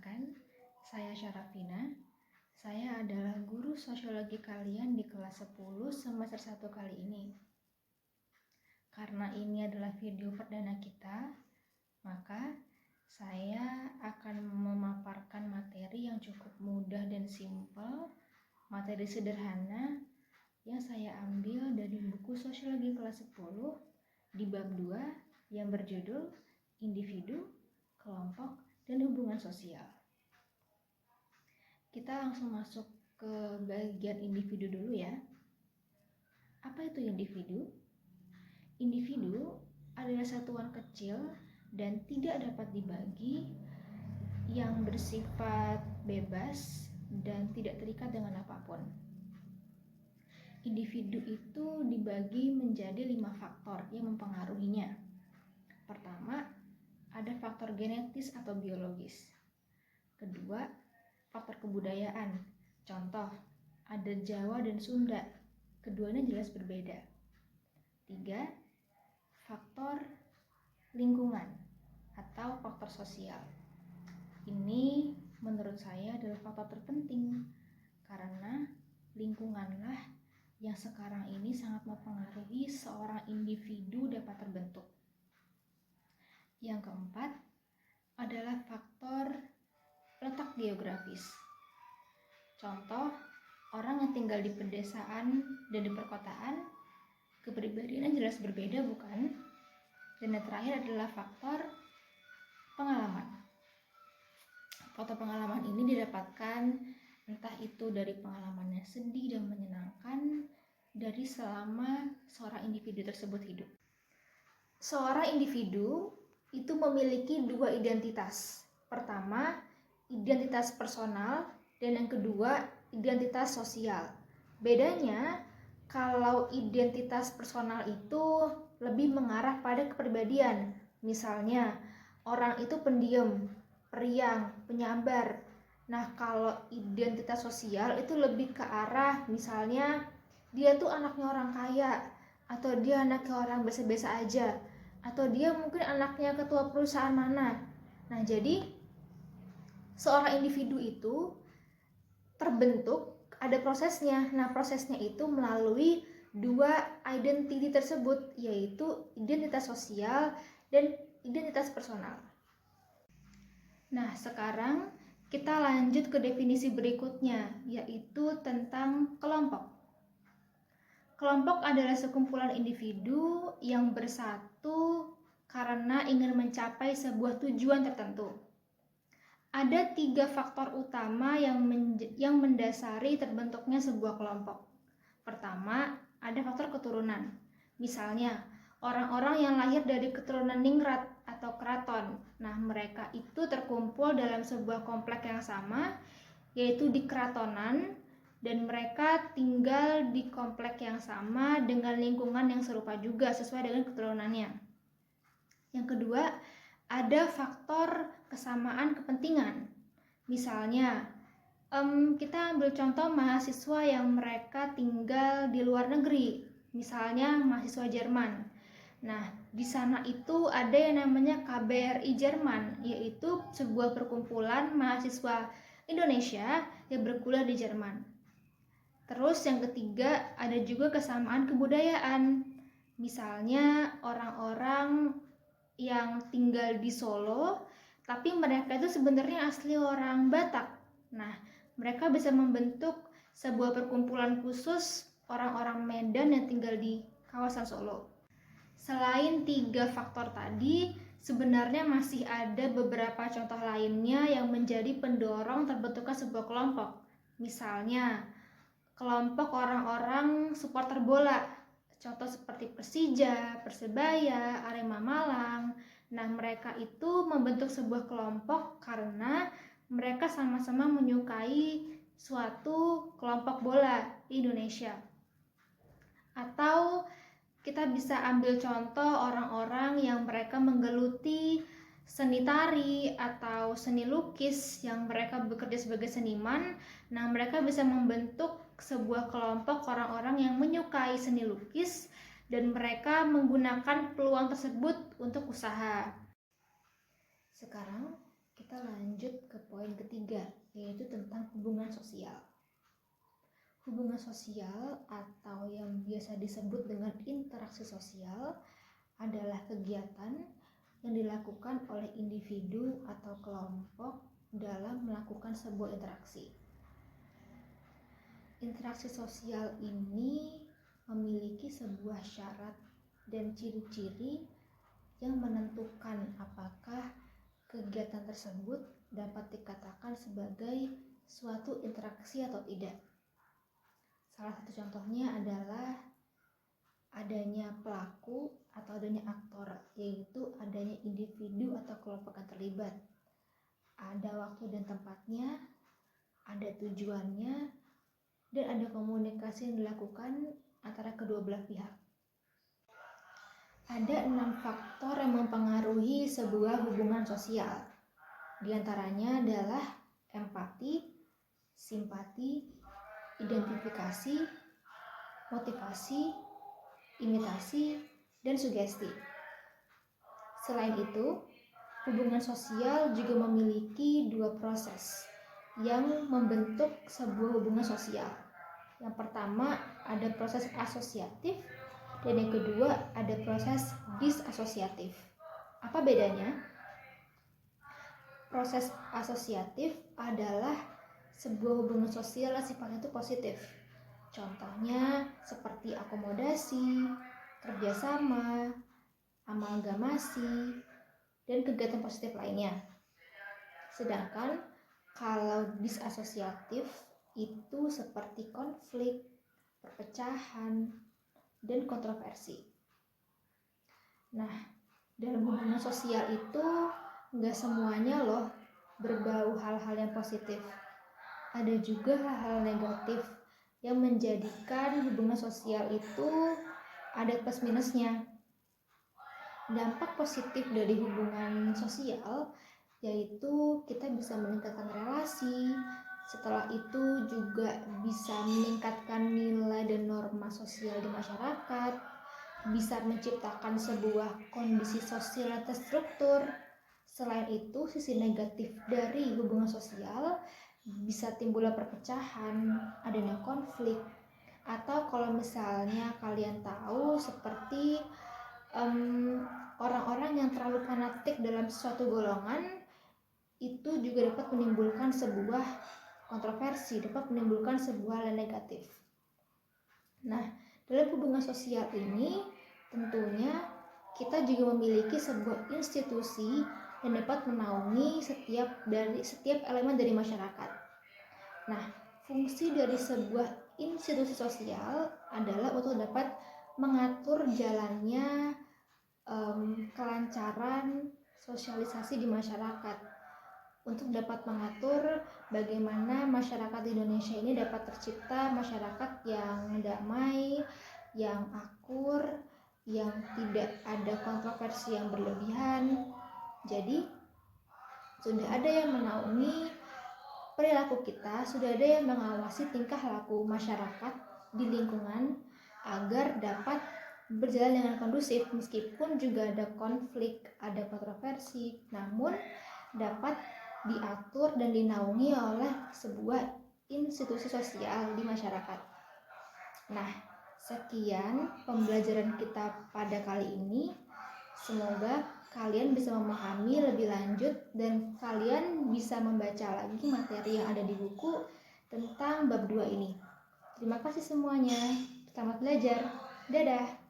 Perkenalkan, saya Syarafina. Saya adalah guru sosiologi kalian di kelas 10 semester 1 kali ini. Karena ini adalah video perdana kita, maka saya akan memaparkan materi yang cukup mudah dan simpel, materi sederhana yang saya ambil dari buku sosiologi kelas 10 di bab 2 yang berjudul Individu, Kelompok, dan Hubungan Sosial. Kita langsung masuk ke bagian individu dulu ya. Apa itu individu? Individu adalah satuan kecil dan tidak dapat dibagi yang bersifat bebas dan tidak terikat dengan apapun. Individu itu dibagi menjadi 5 faktor yang mempengaruhinya. Pertama, ada faktor genetis atau biologis. Kedua, faktor kebudayaan. Contoh, ada Jawa dan Sunda. Keduanya jelas berbeda. 3, faktor lingkungan atau faktor sosial. Ini menurut saya adalah faktor terpenting karena lingkunganlah yang sekarang ini sangat mempengaruhi seorang individu dapat terbentuk. Yang keempat adalah faktor letak geografis. Contoh, orang yang tinggal di pedesaan dan di perkotaan, kepribadiannya jelas berbeda, bukan? Dan yang terakhir adalah faktor pengalaman. Faktor pengalaman ini didapatkan entah itu dari pengalamannya sedih dan menyenangkan dari selama seorang individu tersebut hidup. Seorang individu itu memiliki 2 identitas. Pertama, identitas personal, dan yang kedua, identitas sosial. Bedanya, kalau identitas personal itu lebih mengarah pada kepribadian. Misalnya, orang itu pendiam, periang, penyabar. Nah, kalau identitas sosial itu lebih ke arah misalnya dia tuh anaknya orang kaya, atau dia anaknya orang biasa-biasa aja, atau dia mungkin anaknya ketua perusahaan mana. Nah, jadi seorang individu itu terbentuk, ada prosesnya. Nah, prosesnya itu melalui 2 identity tersebut, yaitu identitas sosial dan identitas personal. Nah, sekarang kita lanjut ke definisi berikutnya, yaitu tentang kelompok. Kelompok adalah sekumpulan individu yang bersatu karena ingin mencapai sebuah tujuan tertentu. Ada 3 faktor utama yang mendasari terbentuknya sebuah kelompok. Pertama, ada faktor keturunan. Misalnya, orang-orang yang lahir dari keturunan ningrat atau keraton. Nah, mereka itu terkumpul dalam sebuah komplek yang sama, yaitu di keratonan, dan mereka tinggal di komplek yang sama dengan lingkungan yang serupa juga sesuai dengan keturunannya. Yang kedua, ada faktor kesamaan kepentingan. Misalnya, kita ambil contoh mahasiswa yang mereka tinggal di luar negeri, misalnya mahasiswa Jerman. Nah, di sana itu ada yang namanya KBRI Jerman, yaitu sebuah perkumpulan mahasiswa Indonesia yang berkuliah di Jerman. Terus yang ketiga, ada juga kesamaan kebudayaan. Misalnya orang-orang yang tinggal di Solo, tapi mereka itu sebenarnya asli orang Batak. Nah, mereka bisa membentuk sebuah perkumpulan khusus orang-orang Medan yang tinggal di kawasan Solo. Selain 3 faktor tadi, sebenarnya masih ada beberapa contoh lainnya yang menjadi pendorong terbentuknya sebuah kelompok. Misalnya, kelompok orang-orang supporter bola, contoh seperti Persija, Persebaya, Arema Malang. Nah, mereka itu membentuk sebuah kelompok karena mereka sama-sama menyukai suatu kelompok bola di Indonesia. Atau kita bisa ambil contoh orang-orang yang mereka menggeluti seni tari atau seni lukis yang mereka bekerja sebagai seniman. Nah, mereka bisa membentuk sebuah kelompok orang-orang yang menyukai seni lukis dan mereka menggunakan peluang tersebut untuk usaha. Sekarang kita lanjut ke poin ketiga, yaitu tentang hubungan sosial. Hubungan sosial atau yang biasa disebut dengan interaksi sosial adalah kegiatan yang dilakukan oleh individu atau kelompok dalam melakukan sebuah interaksi. Interaksi sosial ini memiliki sebuah syarat dan ciri-ciri yang menentukan apakah kegiatan tersebut dapat dikatakan sebagai suatu interaksi atau tidak. Salah satu contohnya adalah adanya pelaku atau adanya aktor, yaitu adanya individu atau kelompok yang terlibat. Ada waktu dan tempatnya, ada tujuannya, dan ada komunikasi yang dilakukan antara kedua belah pihak. Ada 6 faktor yang mempengaruhi sebuah hubungan sosial. Di antaranya adalah empati, simpati, identifikasi, motivasi, imitasi, dan sugesti. Selain itu, hubungan sosial juga memiliki 2 proses yang membentuk sebuah hubungan sosial. Yang pertama ada proses asosiatif dan yang kedua ada proses disasosiatif. Apa bedanya? Proses asosiatif adalah sebuah hubungan sosial yang sifatnya itu positif. Contohnya seperti akomodasi, kerjasama, amalgamasi, dan kegiatan positif lainnya. Sedangkan kalau disasosiatif itu seperti konflik, perpecahan, dan kontroversi. Nah, dalam hubungan sosial itu nggak semuanya loh berbau hal-hal yang positif. Ada juga hal-hal negatif yang menjadikan hubungan sosial itu ada plus minusnya. Dampak positif dari hubungan sosial yaitu kita bisa meningkatkan relasi, setelah itu juga bisa meningkatkan nilai dan norma sosial di masyarakat, bisa menciptakan sebuah kondisi sosial yang terstruktur. Selain itu, sisi negatif dari hubungan sosial bisa timbulnya perpecahan, adanya konflik, atau kalau misalnya kalian tahu seperti orang-orang yang terlalu fanatik dalam suatu golongan itu juga dapat menimbulkan sebuah kontroversi, dapat menimbulkan sebuah hal negatif. Nah, dalam hubungan sosial ini tentunya kita juga memiliki sebuah institusi yang dapat menaungi setiap elemen dari masyarakat. Nah, fungsi dari sebuah institusi sosial adalah untuk dapat mengatur jalannya kelancaran sosialisasi di masyarakat, untuk dapat mengatur bagaimana masyarakat di Indonesia ini dapat tercipta masyarakat yang damai, yang akur, yang tidak ada kontroversi yang berlebihan. Jadi sudah ada yang menaungi perilaku kita, sudah ada yang mengawasi tingkah laku masyarakat di lingkungan agar dapat berjalan dengan kondusif, meskipun juga ada konflik, ada kontroversi, namun dapat diatur dan dinaungi oleh sebuah institusi sosial di masyarakat. Nah, sekian pembelajaran kita pada kali ini. Semoga kalian bisa memahami lebih lanjut dan kalian bisa membaca lagi materi yang ada di buku tentang bab 2 ini. Terima kasih semuanya. Selamat belajar. Dadah.